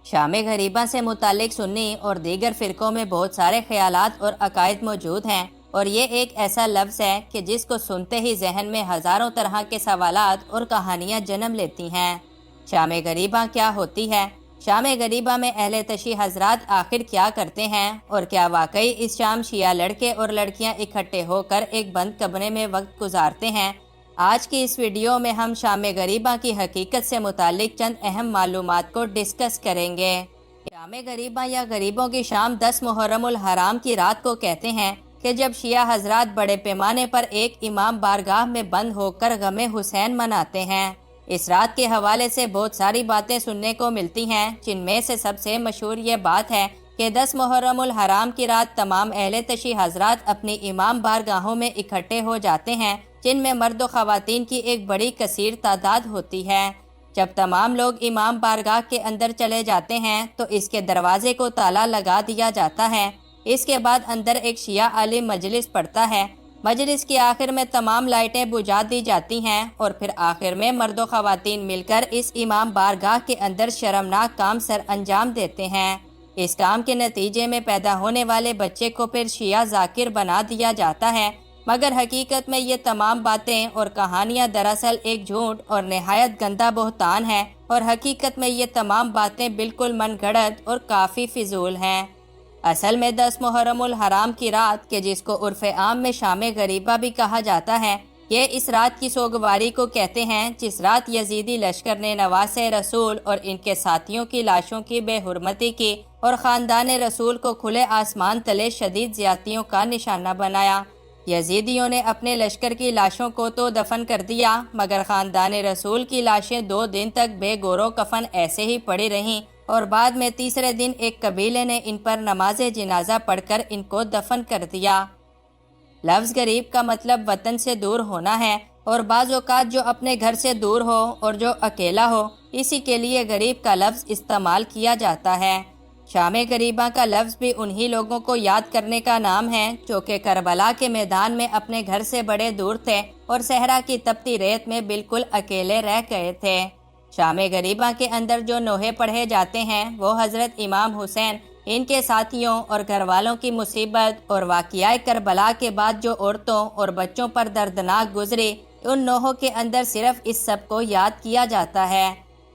شام غریبہ سے متعلق سنی اور دیگر فرقوں میں بہت سارے خیالات اور عقائد موجود ہیں، اور یہ ایک ایسا لفظ ہے کہ جس کو سنتے ہی ذہن میں ہزاروں طرح کے سوالات اور کہانیاں جنم لیتی ہیں۔ شام غریبہ کیا ہوتی ہے؟ شام غریبہ میں اہل تشیع حضرات آخر کیا کرتے ہیں، اور کیا واقعی اس شام شیعہ لڑکے اور لڑکیاں اکٹھے ہو کر ایک بند کمرے میں وقت گزارتے ہیں؟ آج کی اس ویڈیو میں ہم شام غریبہ کی حقیقت سے متعلق چند اہم معلومات کو ڈسکس کریں گے۔ شام غریبہ یا غریبوں کی شام 10 محرم الحرام کی رات کو کہتے ہیں کہ جب شیعہ حضرات بڑے پیمانے پر ایک امام بارگاہ میں بند ہو کر غم حسین مناتے ہیں۔ اس رات کے حوالے سے بہت ساری باتیں سننے کو ملتی ہیں، جن میں سے سب سے مشہور یہ بات ہے کہ 10 محرم الحرام کی رات تمام اہل تشیع حضرات اپنی امام بارگاہوں میں اکٹھے ہو جاتے ہیں، جن میں مرد و خواتین کی ایک بڑی کثیر تعداد ہوتی ہے۔ جب تمام لوگ امام بارگاہ کے اندر چلے جاتے ہیں تو اس کے دروازے کو تالا لگا دیا جاتا ہے۔ اس کے بعد اندر ایک شیعہ عالم مجلس پڑھتا ہے۔ مجلس کی آخر میں تمام لائٹیں بجھا دی جاتی ہیں، اور پھر آخر میں مرد و خواتین مل کر اس امام بارگاہ کے اندر شرمناک کام سر انجام دیتے ہیں۔ اس کام کے نتیجے میں پیدا ہونے والے بچے کو پھر شیعہ ذاکر بنا دیا جاتا ہے، مگر حقیقت میں یہ تمام باتیں اور کہانیاں دراصل ایک جھوٹ اور نہایت گندا بہتان ہے، اور حقیقت میں یہ تمام باتیں بالکل من گھڑت اور کافی فضول ہیں۔ اصل میں 10 محرم الحرام کی رات کہ جس کو عرف عام میں شام غریبہ بھی کہا جاتا ہے، یہ اس رات کی سوگواری کو کہتے ہیں جس رات یزیدی لشکر نے نواسے رسول اور ان کے ساتھیوں کی لاشوں کی بے حرمتی کی اور خاندان رسول کو کھلے آسمان تلے شدید زیادتیوں کا نشانہ بنایا۔ یزیدیوں نے اپنے لشکر کی لاشوں کو تو دفن کر دیا، مگر خاندان رسول کی لاشیں 2 دن تک بے گور و کفن ایسے ہی پڑی رہیں، اور بعد میں تیسرے دن ایک قبیلے نے ان پر نماز جنازہ پڑھ کر ان کو دفن کر دیا۔ لفظ غریب کا مطلب وطن سے دور ہونا ہے، اور بعض اوقات جو اپنے گھر سے دور ہو اور جو اکیلا ہو، اسی کے لیے غریب کا لفظ استعمال کیا جاتا ہے۔ شام غریبہ کا لفظ بھی انہی لوگوں کو یاد کرنے کا نام ہے جو کہ کربلا کے میدان میں اپنے گھر سے بڑے دور تھے اور صحرا کی تپتی ریت میں بالکل اکیلے رہ گئے تھے۔ شام غریبہ کے اندر جو نوحے پڑھے جاتے ہیں وہ حضرت امام حسین، ان کے ساتھیوں اور گھر والوں کی مصیبت اور واقعہ کربلا کے بعد جو عورتوں اور بچوں پر دردناک گزری، ان نوحوں کے اندر صرف اس سب کو یاد کیا جاتا ہے۔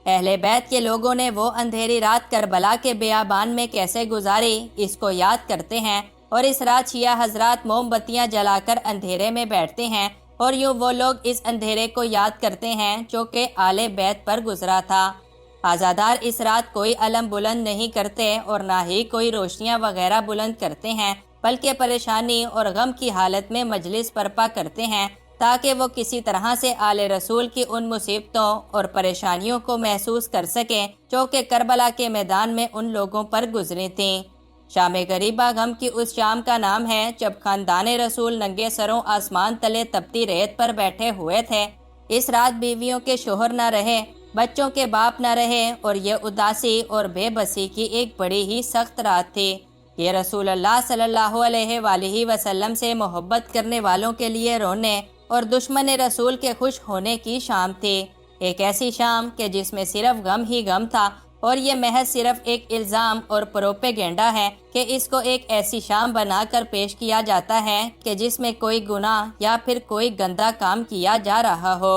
اہل بیت کے لوگوں نے وہ اندھیری رات کربلا کے بیابان میں کیسے گزاری، اس کو یاد کرتے ہیں، اور اس رات شیعہ حضرات موم بتیاں جلا کر اندھیرے میں بیٹھتے ہیں، اور یوں وہ لوگ اس اندھیرے کو یاد کرتے ہیں جو کہ آل بیت پر گزرا تھا۔ عزادار اس رات کوئی علم بلند نہیں کرتے اور نہ ہی کوئی روشنیاں وغیرہ بلند کرتے ہیں، بلکہ پریشانی اور غم کی حالت میں مجلس برپا کرتے ہیں تاکہ وہ کسی طرح سے آل رسول کی ان مصیبتوں اور پریشانیوں کو محسوس کر سکیں جو کہ کربلا کے میدان میں ان لوگوں پر گزری تھیں۔ شام غریبہ غم کی اس شام کا نام ہے جب خاندان رسول ننگے سروں آسمان تلے تپتی ریت پر بیٹھے ہوئے تھے۔ اس رات بیویوں کے شوہر نہ رہے، بچوں کے باپ نہ رہے، اور یہ اداسی اور بے بسی کی ایک بڑی ہی سخت رات تھی۔ یہ رسول اللہ صلی اللہ علیہ وآلہ وسلم سے محبت کرنے والوں کے لیے رونے اور دشمن رسول کے خوش ہونے کی شام تھی۔ ایک ایسی شام کہ جس میں صرف غم ہی غم تھا، اور یہ محض صرف ایک الزام اور پروپیگنڈا ہے کہ اس کو ایک ایسی شام بنا کر پیش کیا جاتا ہے کہ جس میں کوئی گناہ یا پھر کوئی گندا کام کیا جا رہا ہو۔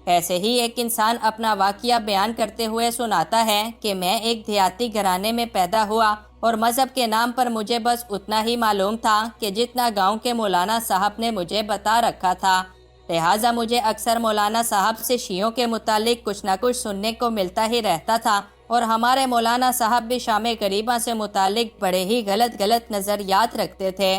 ایسے ہی ایک انسان اپنا واقعہ بیان کرتے ہوئے سناتا ہے کہ میں ایک دیہاتی گھرانے میں پیدا ہوا، اور مذہب کے نام پر مجھے بس اتنا ہی معلوم تھا کہ جتنا گاؤں کے مولانا صاحب نے مجھے بتا رکھا تھا، لہٰذا مجھے اکثر مولانا صاحب سے شیعوں کے متعلق کچھ نہ کچھ سننے کو ملتا ہی رہتا تھا، اور ہمارے مولانا صاحب بھی شام غریبہ سے متعلق بڑے ہی غلط نظریات رکھتے تھے۔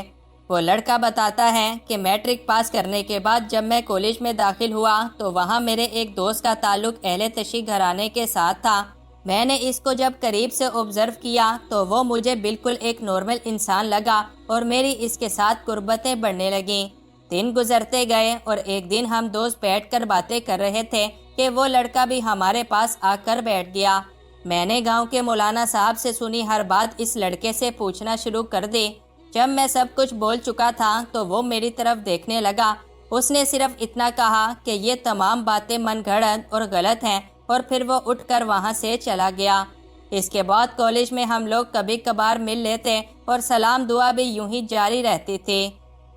وہ لڑکا بتاتا ہے کہ میٹرک پاس کرنے کے بعد جب میں کالج میں داخل ہوا تو وہاں میرے ایک دوست کا تعلق اہل تشیع گھرانے کے ساتھ تھا۔ میں نے اس کو جب قریب سے آبزرو کیا تو وہ مجھے بالکل ایک نارمل انسان لگا، اور میری اس کے ساتھ قربتیں بڑھنے لگیں۔ دن گزرتے گئے، اور ایک دن ہم دوست بیٹھ کر باتیں کر رہے تھے کہ وہ لڑکا بھی ہمارے پاس آ کر بیٹھ گیا۔ میں نے گاؤں کے مولانا صاحب سے سنی ہر بات اس لڑکے سے پوچھنا شروع کر دی۔ جب میں سب کچھ بول چکا تھا تو وہ میری طرف دیکھنے لگا۔ اس نے صرف اتنا کہا کہ یہ تمام باتیں من گھڑت اور غلط ہیں، اور پھر وہ اٹھ کر وہاں سے چلا گیا۔ اس کے بعد کالج میں ہم لوگ کبھی کبھار مل لیتے اور سلام دعا بھی یوں ہی جاری رہتی تھی۔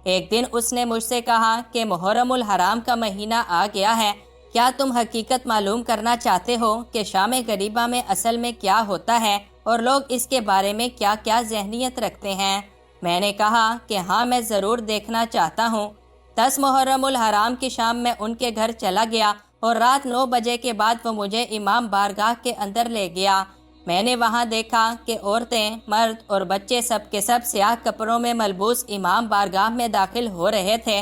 ایک دن اس نے مجھ سے کہا کہ محرم الحرام کا مہینہ آ گیا ہے، کیا تم حقیقت معلوم کرنا چاہتے ہو کہ شام غریبہ میں اصل میں کیا ہوتا ہے اور لوگ اس کے بارے میں کیا کیا ذہنیت رکھتے ہیں؟ میں نے کہا کہ ہاں، میں ضرور دیکھنا چاہتا ہوں۔ 10 محرم الحرام کی شام میں ان کے گھر چلا گیا اور رات 9 بجے کے بعد وہ مجھے امام بارگاہ کے اندر لے گیا۔ میں نے وہاں دیکھا کہ عورتیں، مرد اور بچے سب کے سب سیاہ کپڑوں میں ملبوس امام بارگاہ میں داخل ہو رہے تھے۔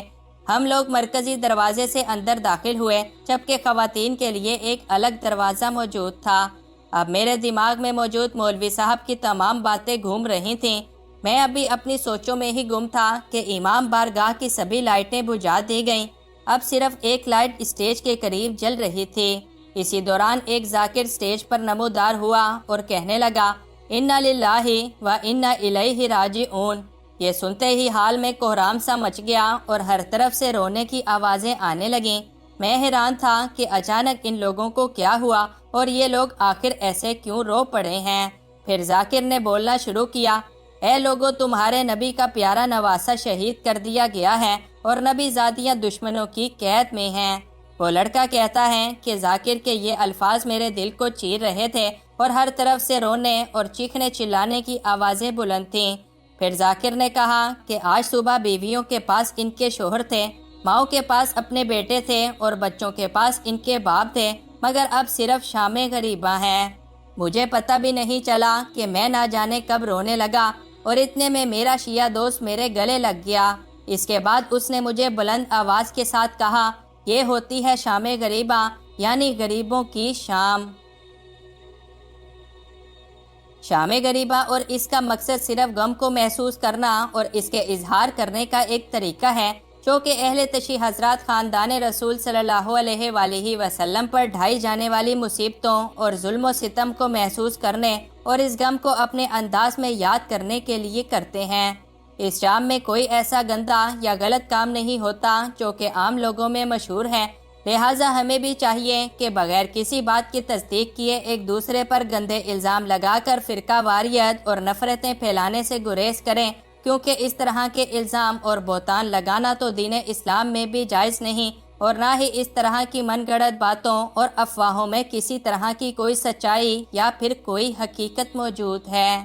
ہم لوگ مرکزی دروازے سے اندر داخل ہوئے، جبکہ خواتین کے لیے ایک الگ دروازہ موجود تھا۔ اب میرے دماغ میں موجود مولوی صاحب کی تمام باتیں گھوم رہی تھیں۔ میں ابھی اپنی سوچوں میں ہی گم تھا کہ امام بارگاہ کی سبھی لائٹیں بجھا دی گئیں۔ اب صرف ایک لائٹ اسٹیج کے قریب جل رہی تھی۔ اسی دوران ایک ذاکر اسٹیج پر نمودار ہوا اور کہنے لگا، اِنَّا لِلَّهِ وَإِنَّا إِلَيْهِ راجعون۔ یہ سنتے ہی حال میں کوہرام سا مچ گیا اور ہر طرف سے رونے کی آوازیں آنے لگیں۔ میں حیران تھا کہ اچانک ان لوگوں کو کیا ہوا اور یہ لوگ آخر ایسے کیوں رو پڑے ہیں۔ پھر ذاکر نے بولنا شروع کیا، اے لوگو، تمہارے نبی کا پیارا نواسہ شہید کر دیا گیا ہے اور نبی زادیاں دشمنوں کی قید میں ہیں۔ وہ لڑکا کہتا ہے کہ ذاکر کے یہ الفاظ میرے دل کو چیر رہے تھے اور ہر طرف سے رونے اور چیخنے چلانے کی آوازیں بلند تھیں۔ پھر ذاکر نے کہا کہ آج صبح بیویوں کے پاس ان کے شوہر تھے، ماؤں کے پاس اپنے بیٹے تھے اور بچوں کے پاس ان کے باپ تھے، مگر اب صرف شام غریبہ ہیں۔ مجھے پتہ بھی نہیں چلا کہ میں نہ جانے کب رونے لگا اور اتنے میں میرا شیعہ دوست میرے گلے لگ گیا۔ اس کے بعد اس نے مجھے بلند آواز کے ساتھ کہا، یہ ہوتی ہے شام غریبہ، یعنی غریبوں کی شام۔ شام غریبہ اور اس کا مقصد صرف غم کو محسوس کرنا اور اس کے اظہار کرنے کا ایک طریقہ ہے جو کہ اہل تشیع حضرات خاندان رسول صلی اللہ علیہ وآلہ وسلم پر ڈھائی جانے والی مصیبتوں اور ظلم و ستم کو محسوس کرنے اور اس غم کو اپنے انداز میں یاد کرنے کے لیے کرتے ہیں۔ اس شام میں کوئی ایسا گندا یا غلط کام نہیں ہوتا جو کہ عام لوگوں میں مشہور ہے، لہٰذا ہمیں بھی چاہیے کہ بغیر کسی بات کی تصدیق کیے ایک دوسرے پر گندے الزام لگا کر فرقہ واریت اور نفرتیں پھیلانے سے گریز کریں، کیونکہ اس طرح کے الزام اور بہتان لگانا تو دین اسلام میں بھی جائز نہیں، اور نہ ہی اس طرح کی من گھڑت باتوں اور افواہوں میں کسی طرح کی کوئی سچائی یا پھر کوئی حقیقت موجود ہے۔